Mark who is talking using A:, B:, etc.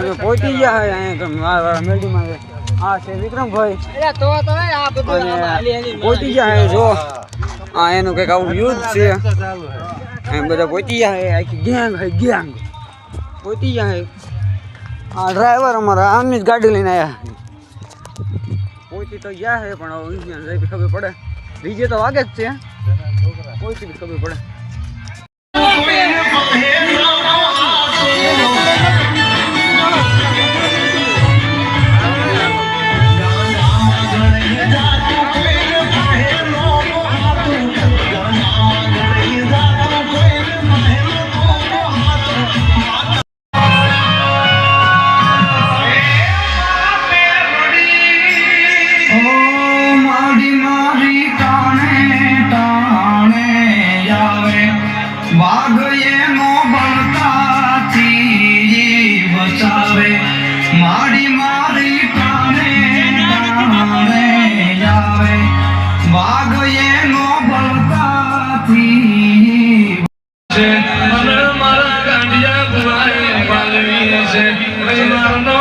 A: આજે પહોંચી ગયા હે અહીંયા તમે મારા મેલડીમાં આ છે વિક્રમભાઈ પહોંચી ગયા હે જો આ એનું કંઈક આવું યુદ્ધ છે એમ બધા પહોંચી ગયા હે આખી ગેંગ હે ગેંગ પહોંચી ગયા હે આ ડ્રાઈવર અમારા આમની જ ગાડી લઈને આવ્યા પહોંચી તો ગયા હે પણ હવે ઇન્જિન જઈ ખબર પડે ડીજે તો વાગે જ છે પહોંચી ખબર પડે
B: મારા ગાંડિયા ભુવાએ પાલવી છે મારનો